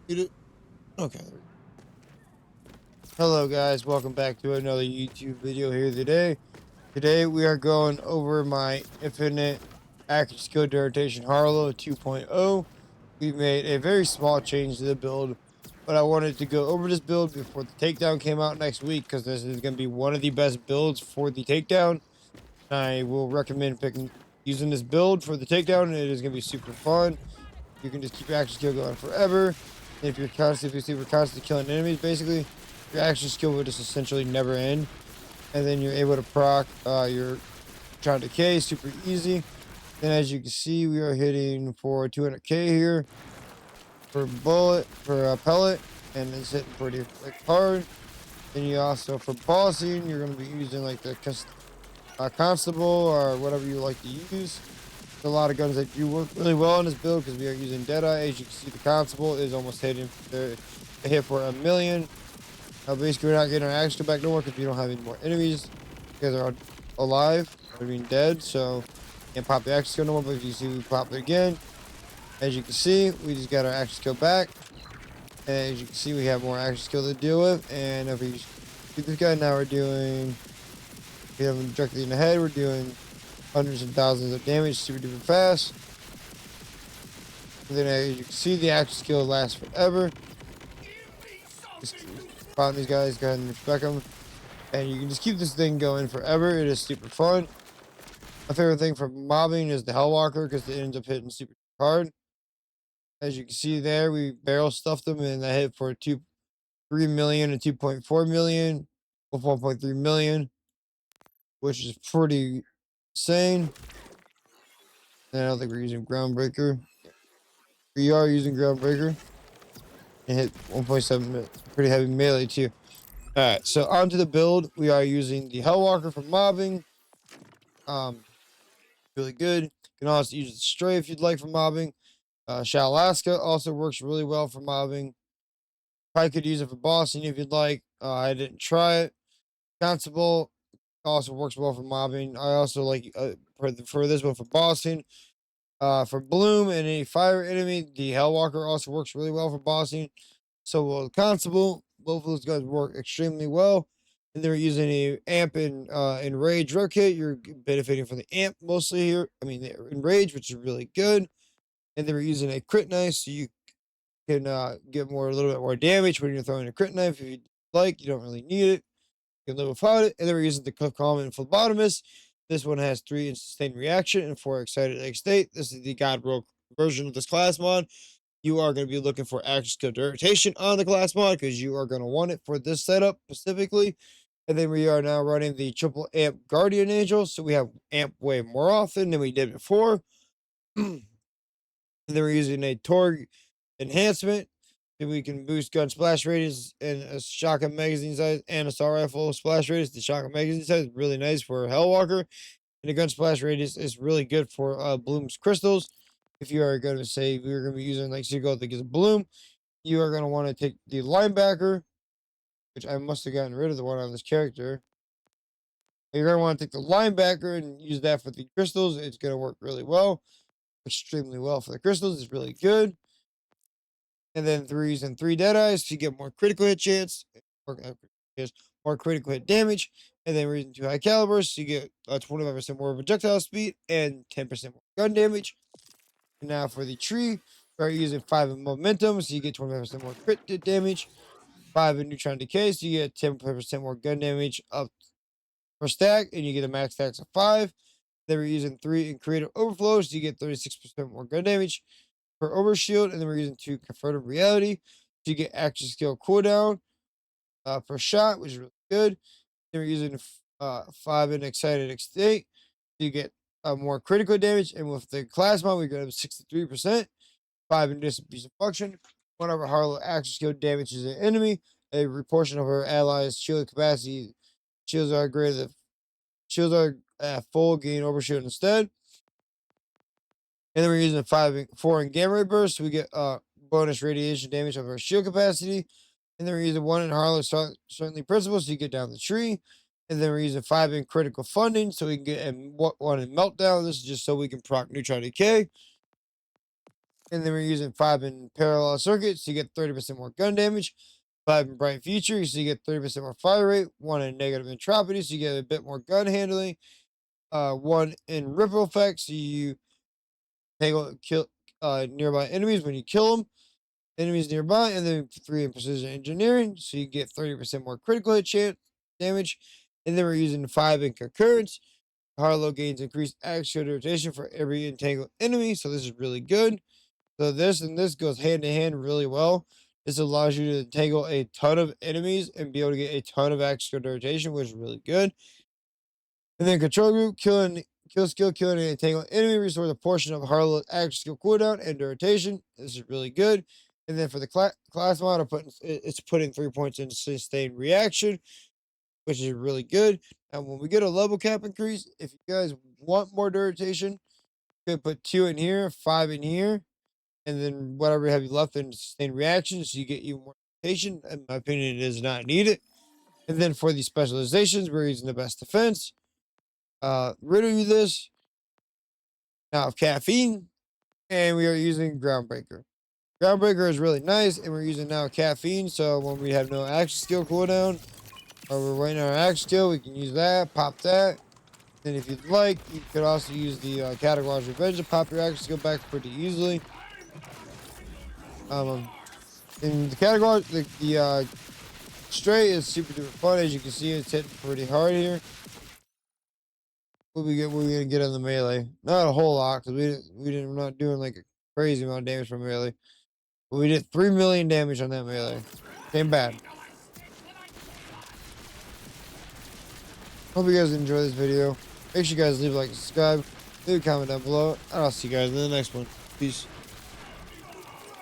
Okay. Hello guys, welcome back to another YouTube video here today. Today we are going over my Infinite Accurate Skill Rotation Harlowe 2.0. We made a very small change to the build, but I wanted to go over this build before the takedown came out next week because this is going to be one of the best builds for the takedown. I will recommend using this build for the takedown. It is going to be super fun. You can just keep your action skill going forever. And if you're constantly killing enemies, basically, your action skill will just essentially never end. And then you're able to proc your Tron Decay super easy. Then as you can see, we are hitting for 200k here for bullet, for a pellet, and it's hitting pretty like hard. Then you also, for bossing, you're going to be using like the constable or whatever you like to use. A lot of guns that do work really well in this build because we are using Deadeye. As you can see, the constable is almost hitting a hit for 1,000,000. Basically, we're not getting our action back no more because we don't have any more enemies. Because they're alive, I mean dead, so can't pop the action skill no more. But if you see, we pop it again. As you can see, we just got our action skill back. And as you can see, we have more action skill to deal with. And if we shoot this guy, now we have him directly in the head. We're doing hundreds and thousands of damage super duper fast. And then as you can see, the action skill lasts forever. Just find these guys, go ahead and respect them. And you can just keep this thing going forever. It is super fun. My favorite thing for mobbing is the Hellwalker because it ends up hitting super hard. As you can see there, we barrel stuffed them and that hit for 3 million and 2.4 million with 1.3 million, which is pretty insane. And I don't think we're using Groundbreaker. We are using Groundbreaker and hit 1.7, pretty heavy melee too. All right, so onto the build. We are using the Hellwalker for mobbing. Really good. You can also use the Stray if you'd like for mobbing. Shalaska also works really well for mobbing. Probably could use it for bossing if you'd like. I didn't try it. Constable also works well for mobbing. I also like for this one for bossing. For Bloom and any fire enemy, the Hellwalker also works really well for bossing. So will the Constable. Both of those guys work extremely well. And they're using a amp in Rage Rotate. You're benefiting from the amp mostly here. I mean, they're in Rage, which is really good. And they were using a crit knife, so you can get a little bit more damage when you're throwing a crit knife. If you like, you don't really need it. You can live without it. And they were using the common phlebotomist. This one has 3 in sustained reaction and 4 excited egg state. This is the God Rogue version of this class mod. You are going to be looking for action skill rotation on the class mod because you are going to want it for this setup specifically. And then we are now running the triple amp Guardian Angel. So we have amp way more often than we did before. And then we're using a Torg enhancement. So we can boost gun splash radius and a shotgun magazine size and assault rifle splash radius. The shotgun magazine size is really nice for Hellwalker. And the gun splash radius is really good for Bloom's crystals. If you are going to say we're going to be using like Seagull that gives a Bloom, you are going to want to take the linebacker, which I must have gotten rid of the one on this character. You're going to want to take the linebacker and use that for the crystals. It's going to work really well, extremely well for the crystals. It's really good. And then 3s and 3 Deadeyes to get more critical hit chance, more critical hit damage. And then reason 2 high calibers, so you get 25% more projectile speed and 10% more gun damage. And now for the tree, we're using 5 in momentum, so you get 25% more crit damage. 5 in neutron decay, so you get 10% more gun damage up per stack, and you get a max stacks of 5. Then we're using 3 in creative overflow, so you get 36% more gun damage per overshield, and then we're using 2 converted reality, so you get action skill cooldown per shot, which is really good. Then we're using 5 in excited state, so you get more critical damage, and with the class mod, we go to 63%. 5 in distribution function. Whenever Harlowe action skill damages an enemy, a portion of her allies' shield capacity shields are greater than shields are at full gain overshield instead. And then we're using 4 in gamma ray burst. So we get bonus radiation damage of our shield capacity. And then we're using 1 in Harlowe certainly principle, so you get down the tree. And then we're using 5 in critical funding, so we can get 1 in meltdown. This is just so we can proc neutron decay. And then we're using 5 in parallel circuits, so you get 30% more gun damage. 5 in bright future, so you get 30% more fire rate. 1 in negative entropy, so you get a bit more gun handling. 1 in ripple effect, so you kill nearby enemies when you kill them. Enemies nearby, and then 3 in precision engineering, so you get 30% more critical hit chance damage. And then we're using 5 in concurrence. Harlowe gains increased axial rotation for every entangled enemy, so this is really good. So this and this goes hand in hand really well. This allows you to entangle a ton of enemies and be able to get a ton of axial rotation, which is really good. And then control group, kill skill, killing an entangled enemy restores a portion of Harlow's action skill cooldown and rotation. This is really good. And then for the class mod, it's putting 3 points into sustained reaction, which is really good. And when we get a level cap increase, if you guys want more rotation, you could put 2 in here, 5 in here, and then whatever you have left in sustained reaction, so you get even more rotation. In my opinion, it is not needed. And then for the specializations, we're using the best defense. Riddle this now of caffeine, and we are using groundbreaker. Groundbreaker is really nice, and we're using now caffeine, so when we have no action skill cooldown, or we're waiting on our action skill, we can use that, pop that. Then if you'd like, you could also use the categorized revenge to pop your action skill back pretty easily. In the category, the stray is super duper fun. As you can see, it's hitting pretty hard here. What we gonna get on the melee? Not a whole lot, because we're not doing like a crazy amount of damage from melee. But we did 3 million damage on that melee. Ain't bad. Hope you guys enjoy this video. Make sure you guys leave a like and subscribe. Leave a comment down below. And I'll see you guys in the next one. Peace.